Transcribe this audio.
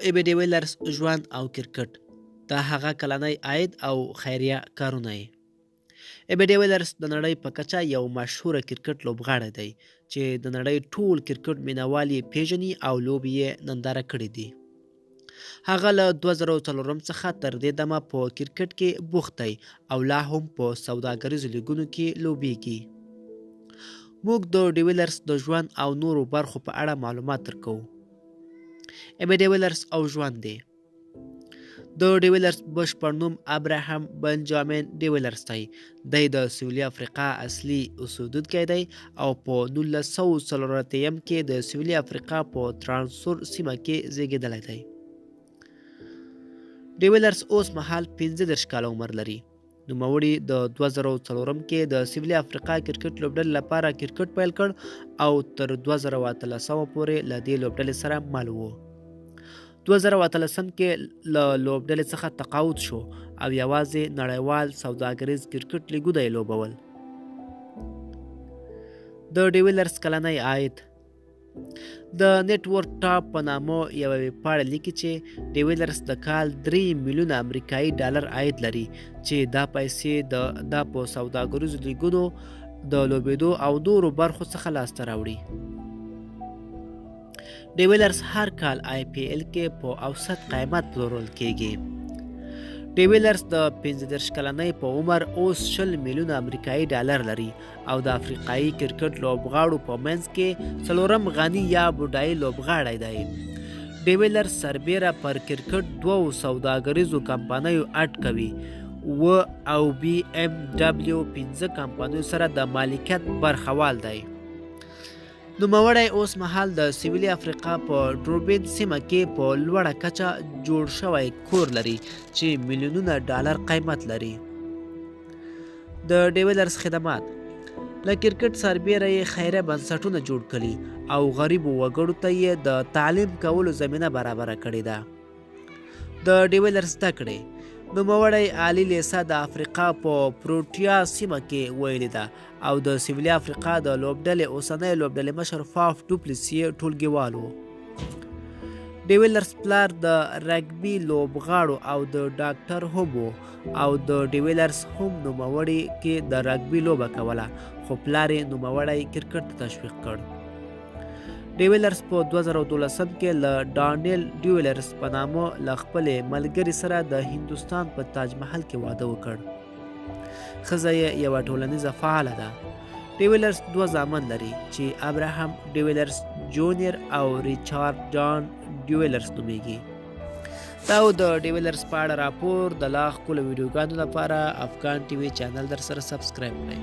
ایبی ډیویلرز ژوند او کرکټ دا هغه کلنی عاید او خیریه کارونه یې. ایبی ډیویلرز د نړۍ په کچه یو مشهوره کرکټ لوبغاړی دی چې د نړۍ ټول کرکټ مینوال یې پیژني او لوبې یې ننداره کړې دي. هغه له 2004 څخه تر دې دمه په کرکټ کې بوخت دی او لا هم په سوداګریزو لیګونو کې لوبیږي. موږ د ډیویلرز د ژوند او نورو برخو په اړه معلومات درکوو. ایبی ډیویلرز او ژوند دی. د ډیویلرز بشپړ نوم ابراهام بنجامین ډیویلرز دی. دی د سویلي افریقا اصلي اوسیدونکی دی او په 1940 کې د سویلي افریقا په ترانسور سیمه کې زیږیدلی دی. ډیویلرز اوس مهال 15 کاله عمر لري. نوموړي د 2004 کې د سویلي افریقا کرکټ لوبډلې لپاره کرکټ پیل کړ او تر 2013 پورې له دې لوبډلې سره مل و. 2013 کې له لوبډلې څخه تقاعد شو او یوازې نړیوال سوداګریز کرکټ لیګونه یې لوبول. د ډیویلرز کلنی عاید د نیټورک ټاپ په نامه یوه ویبپاڼه لیکي چې ډیویلرز د کال 3 میلیونه امریکایي ډالر عاید لري چې دا پیسې دا په سوداګریزو لیګونو د لوبېدو او نورو برخو څخه لاسته راوړي. ډیویلرز هر کال IPL کې په اوسط قیمت پلورل کیږي. ډیویلرز د 15 کلنۍ په عمر اوس 20 میلیونه امریکایي ډالر لري او د افریقایي کرکټ لوبغاړو په منځ کې 4م غني یا بډایي لوبغاړی دی. ډیویلرز سربیره پر کرکټ 2 سوداګریزو کمپنیو اډ کوي او BMW 5 کمپنیو سره د مالکیت برخوال دی. نوموړی اوس مهال د سویلي افریقا په ډروبین سیمه کې په لوړه کچه جوړ شوی کور لري چې میلیونونه ډالر قیمت لري. د ډیویلرز خدمات له کرکټ سربیره یې خیریه بنسټونه جوړ کړي او غریبو وګړو ته یې د تعلیم کولو زمینه برابره کړې ده. د ډیویلرز زده کړې نوموړی عالی لیسه د افریقا په پروټیا سیمه کې ویلې ده او د سویلي افریقا د لوبډلې اوسنی لوبډلې مشر فاف ډوپلیسي ټولګیوال و. ډیویلرز پلار د رګبي لوبغاړو او د ډاکټر هم و او د ډیویلرز هم نوموړي کې د رګبي لوبه کوله خو پلار یې نوموړی کرکټ ته تشویق کړ. ډیویلرز په 2012 کې له ډانیل ډیویلرز په نامه له خپلې ملګري سره د هندوستان په تاج محل کې واده وکړ. ښځه یې یوه ټولنیزه فعاله ده. ډیویلرز 2 زامن لري چې ابراهام ډیویلرز جونیئر او ریچارډ جان ډیویلرز نومیږي. دا و د ډیویلرز په اړه راپور. د لا ښکلو ویډیوګانو لپاره افغان TV چینل در سره سبسکرایب کړئ.